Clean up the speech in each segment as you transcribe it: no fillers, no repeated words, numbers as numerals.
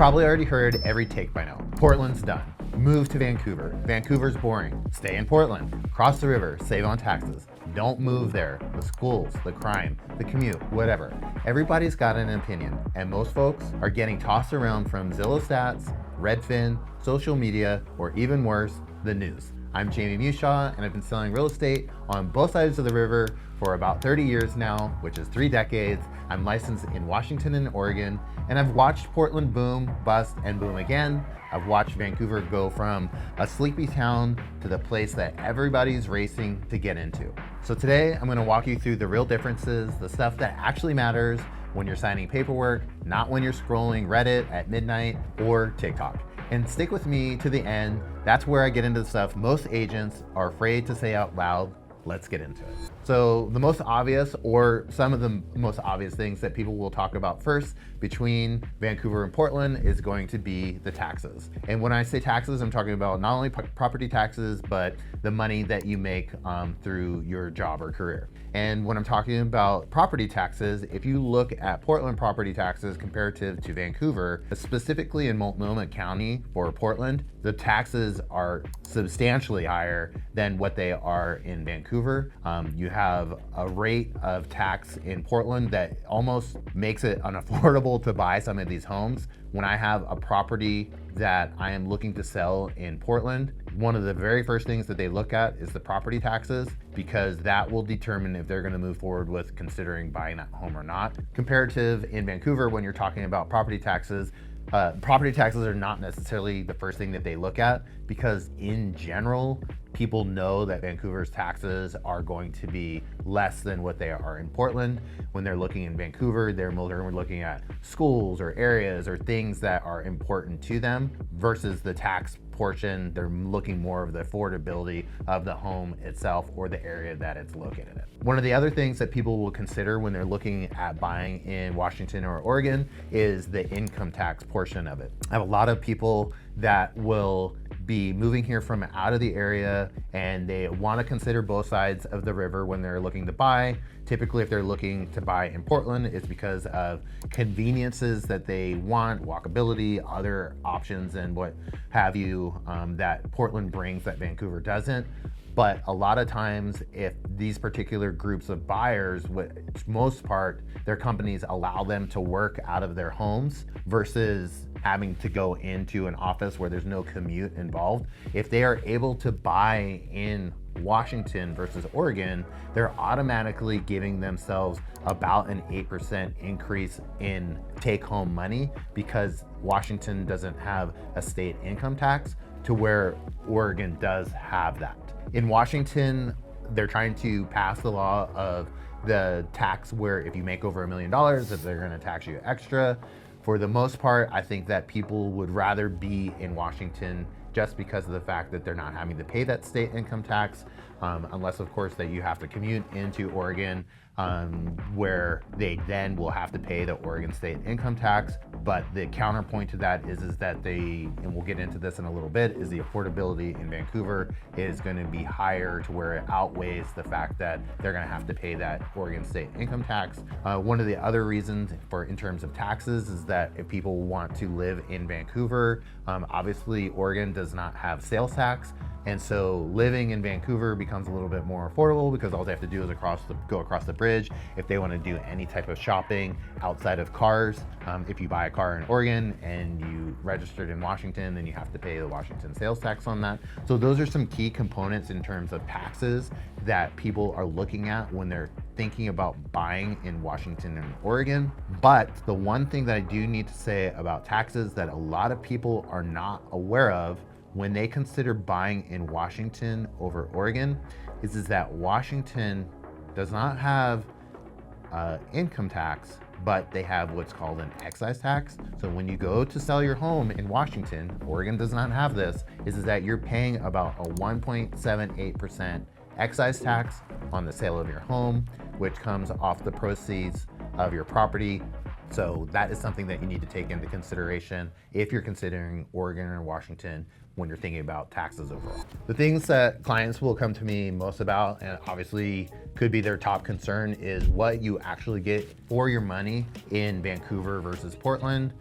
probably already heard every take by now. Portland's done. Move to Vancouver. Vancouver's boring. Stay in Portland. Cross the river. Save on taxes. Don't move there. The schools, the crime, the commute, whatever. Everybody's got an opinion, and most folks are getting tossed around from Zillow stats, Redfin, social media, or even worse, the news. I'm Jamie Mushaw, and I've been selling real estate on both sides of the river for about 30 years now, which is 3 decades. I'm licensed in Washington and Oregon, and I've watched Portland boom, bust, and boom again. I've watched Vancouver go from a sleepy town to the place that everybody's racing to get into. So today, I'm gonna walk you through the real differences, the stuff that actually matters when you're signing paperwork, not when you're scrolling Reddit at midnight or TikTok. And stick with me to the end. That's where I get into the stuff most agents are afraid to say out loud. Let's get into it. So the most obvious, or some of the most obvious things that people will talk about first between Vancouver and Portland is going to be the taxes. And when I say taxes, I'm talking about not only property taxes, but the money that you make through your job or career. And when I'm talking about property taxes, if you look at Portland property taxes comparative to Vancouver, specifically in Multnomah County for Portland, the taxes are substantially higher than what they are in Vancouver. You have a rate of tax in Portland that almost makes it unaffordable to buy some of these homes. When I have a property that I am looking to sell in Portland, one of the very first things that they look at is the property taxes, because that will determine if they're going to move forward with considering buying that home or not. Comparative in Vancouver, when you're talking about property taxes are not necessarily the first thing that they look at, because in general, people know that Vancouver's taxes are going to be less than what they are in Portland. When they're looking in Vancouver, they're more looking at schools or areas or things that are important to them versus the tax portion. They're looking more of the affordability of the home itself or the area that it's located in. One of the other things that people will consider when they're looking at buying in Washington or Oregon is the income tax portion of it. I have a lot of people that will be moving here from out of the area, and they want to consider both sides of the river when they're looking to buy. Typically, if they're looking to buy in Portland, it's because of conveniences that they want, walkability, other options, and what have you that Portland brings that Vancouver doesn't. But a lot of times, if these particular groups of buyers, which most part, their companies allow them to work out of their homes versus having to go into an office where there's no commute involved, if they are able to buy in Washington versus Oregon, they're automatically giving themselves about an 8% increase in take-home money, because Washington doesn't have a state income tax to where Oregon does have that. In Washington, they're trying to pass the law of the tax where if you make over $1 million, that they're going to tax you extra. For the most part, I think that people would rather be in Washington just because of the fact that they're not having to pay that state income tax, unless of course that you have to commute into Oregon, where they then will have to pay the Oregon state income tax. But the counterpoint to that is that and we'll get into this in a little bit, is the affordability in Vancouver is going to be higher to where it outweighs the fact that they're going to have to pay that Oregon state income tax. One of the other reasons in terms of taxes is that if people want to live in Vancouver, obviously Oregon does not have sales tax. And so living in Vancouver becomes a little bit more affordable, because all they have to do is go across the bridge if they want to do any type of shopping outside of cars. If you buy a car in Oregon and you registered in Washington, then you have to pay the Washington sales tax on that. So those are some key components in terms of taxes that people are looking at when they're thinking about buying in Washington and Oregon. But the one thing that I do need to say about taxes that a lot of people are not aware of when they consider buying in Washington over Oregon is that Washington does not have income tax, but they have what's called an excise tax. So when you go to sell your home in Washington, Oregon does not have this, is that you're paying about a 1.78% excise tax on the sale of your home, which comes off the proceeds of your property So that is something that you need to take into consideration if you're considering Oregon or Washington when you're thinking about taxes overall. The things that clients will come to me most about, and obviously could be their top concern, is what you actually get for your money in Vancouver versus Portland.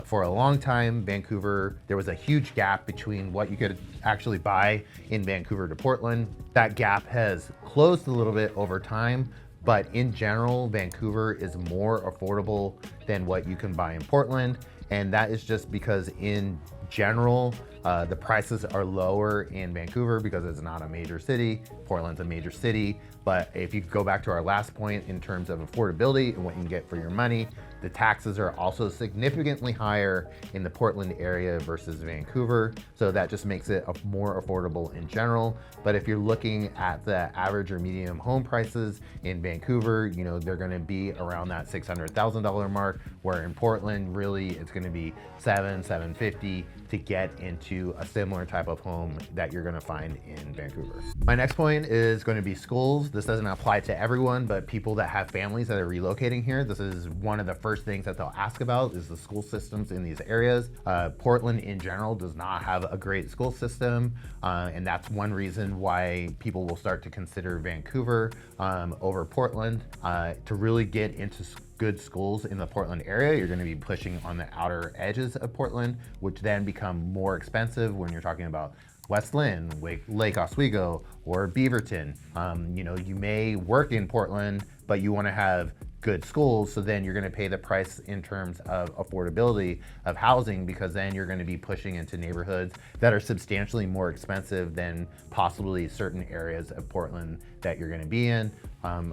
For a long time, Vancouver, there was a huge gap between what you could actually buy in Vancouver to Portland. That gap has closed a little bit over time, but in general, Vancouver is more affordable than what you can buy in Portland. And that is just because in general, the prices are lower in Vancouver because it's not a major city. Portland's a major city. But if you go back to our last point in terms of affordability and what you can get for your money, the taxes are also significantly higher in the Portland area versus Vancouver. So that just makes it more affordable in general. But if you're looking at the average or medium home prices in Vancouver, you know, they're gonna be around that $600,000 mark, where in Portland, really, it's gonna be $750,000 to get into a similar type of home that you're gonna find in Vancouver. My next point is gonna be schools. This doesn't apply to everyone, but people that have families that are relocating here, this is one of the first things that they'll ask about is the school systems in these areas. Portland in general does not have a great school system, and that's one reason why people will start to consider Vancouver over Portland. To really get into good schools in the Portland area, you're going to be pushing on the outer edges of Portland, which then become more expensive when you're talking about West Lynn, Lake Oswego, or Beaverton. You know, you may work in Portland, but you want to have good schools, so then you're going to pay the price in terms of affordability of housing, because then you're going to be pushing into neighborhoods that are substantially more expensive than possibly certain areas of Portland that you're going to be in.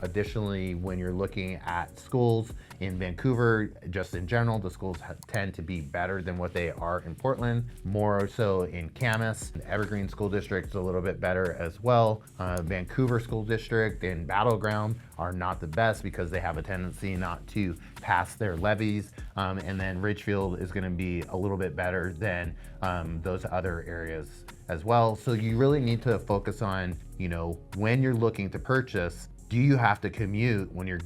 Additionally, when you're looking at schools in Vancouver, just in general, the schools tend to be better than what they are in Portland, more so in Camas. The Evergreen School District is a little bit better as well. Vancouver School District and Battleground are not the best because they have a tendency not to pass their levies. And then Ridgefield is going to be a little bit better than those other areas as well. So you really need to focus on, you know, when you're looking to purchase, do you have to commute when you're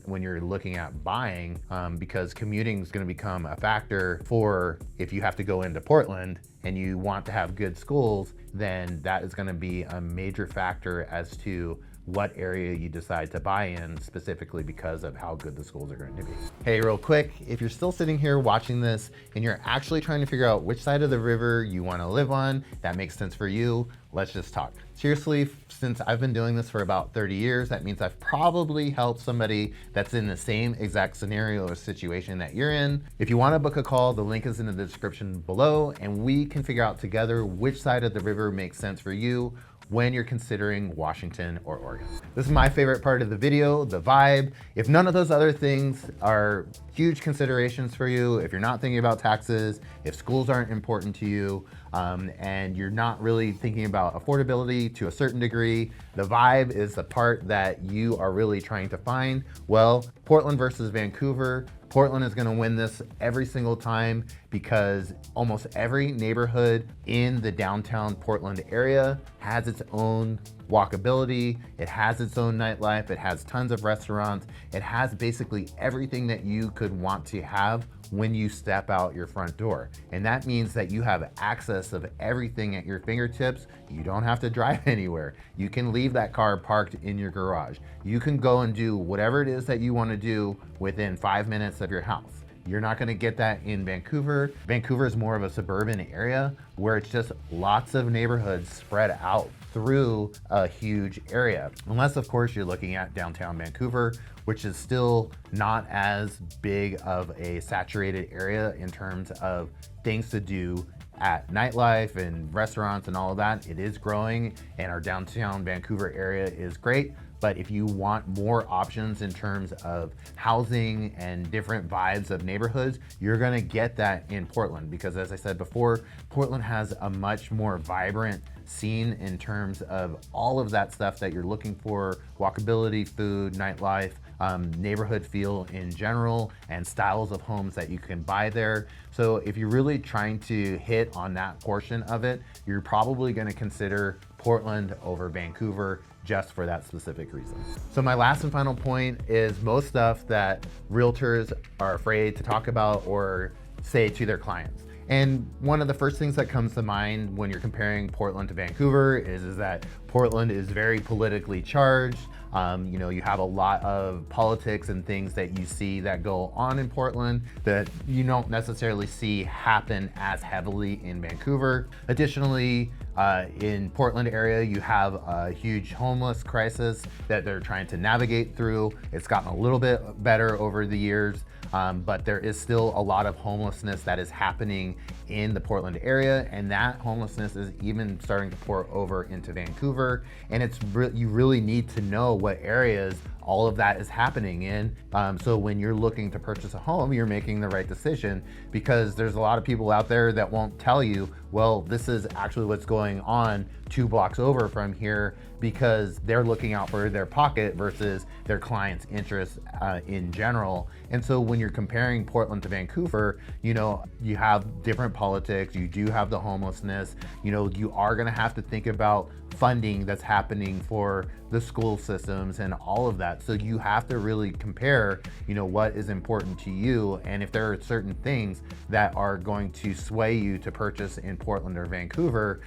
when you're looking at buying? Because commuting is going to become a factor for if you have to go into Portland and you want to have good schools, then that is going to be a major factor as to what area you decide to buy in, specifically because of how good the schools are going to be. Hey, real quick, if you're still sitting here watching this and you're actually trying to figure out which side of the river you want to live on, that makes sense for you, let's just talk. Seriously, since I've been doing this for about 30 years, that means I've probably helped somebody that's in the same exact scenario or situation that you're in. If you want to book a call, the link is in the description below, and we can figure out together which side of the river makes sense for you when you're considering Washington or Oregon. This is my favorite part of the video, the vibe. If none of those other things are huge considerations for you, if you're not thinking about taxes, if schools aren't important to you, and you're not really thinking about affordability to a certain degree, the vibe is the part that you are really trying to find. Well, Portland versus Vancouver. Portland is going to win this every single time because almost every neighborhood in the downtown Portland area has its own walkability, it has its own nightlife, it has tons of restaurants, it has basically everything that you could want to have when you step out your front door. And that means that you have access of everything at your fingertips. You don't have to drive anywhere. You can leave that car parked in your garage. You can go and do whatever it is that you want to do within 5 minutes of your house. You're not going to get that in Vancouver. Vancouver is more of a suburban area where it's just lots of neighborhoods spread out through a huge area. Unless, of course, you're looking at downtown Vancouver, which is still not as big of a saturated area in terms of things to do at nightlife and restaurants and all of that. It is growing, and our downtown Vancouver area is great. But if you want more options in terms of housing and different vibes of neighborhoods, you're gonna get that in Portland, because as I said before, Portland has a much more vibrant scene in terms of all of that stuff that you're looking for: walkability, food, nightlife, neighborhood feel in general, and styles of homes that you can buy there. So if you're really trying to hit on that portion of it, you're probably going to consider Portland over Vancouver, just for that specific reason. So my last and final point is most stuff that realtors are afraid to talk about or say to their clients. And one of the first things that comes to mind when you're comparing Portland to Vancouver is that Portland is very politically charged. You have a lot of politics and things that you see that go on in Portland that you don't necessarily see happen as heavily in Vancouver. Additionally, in Portland area, you have a huge homeless crisis that they're trying to navigate through. It's gotten a little bit better over the years, but there is still a lot of homelessness that is happening in the Portland area, and that homelessness is even starting to pour over into Vancouver. And you really need to know what areas all of that is happening in. So when you're looking to purchase a home, you're making the right decision, because there's a lot of people out there that won't tell you, well, this is actually what's going on 2 blocks over from here, because they're looking out for their pocket versus their client's interests in general. And so when you're comparing Portland to Vancouver, you have different politics, you do have the homelessness, you are gonna have to think about funding that's happening for the school systems and all of that. So you have to really compare, what is important to you, and if there are certain things that are going to sway you to purchase in Portland or Vancouver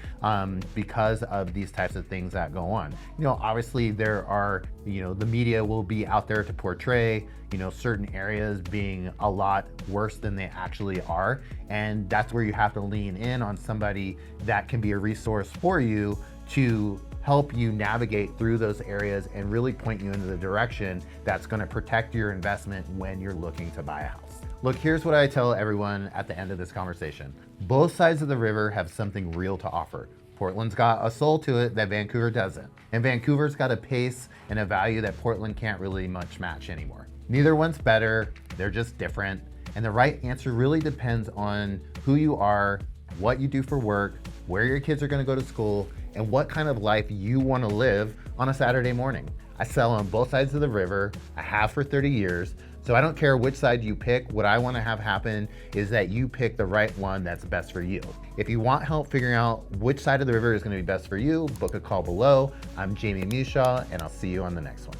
because of these types of things that go on. Obviously there are, the media will be out there to portray, certain areas being a lot worse than they actually are. And that's where you have to lean in on somebody that can be a resource for you to help you navigate through those areas and really point you into the direction that's going to protect your investment when you're looking to buy a house. Look, here's what I tell everyone at the end of this conversation. Both sides of the river have something real to offer. Portland's got a soul to it that Vancouver doesn't. And Vancouver's got a pace and a value that Portland can't really much match anymore. Neither one's better, they're just different. And the right answer really depends on who you are, what you do for work, where your kids are gonna go to school, and what kind of life you wanna live on a Saturday morning. I sell on both sides of the river, I have for 30 years, so I don't care which side you pick. What I wanna have happen is that you pick the right one that's best for you. If you want help figuring out which side of the river is gonna be best for you, book a call below. I'm Jamie Mushaw, and I'll see you on the next one.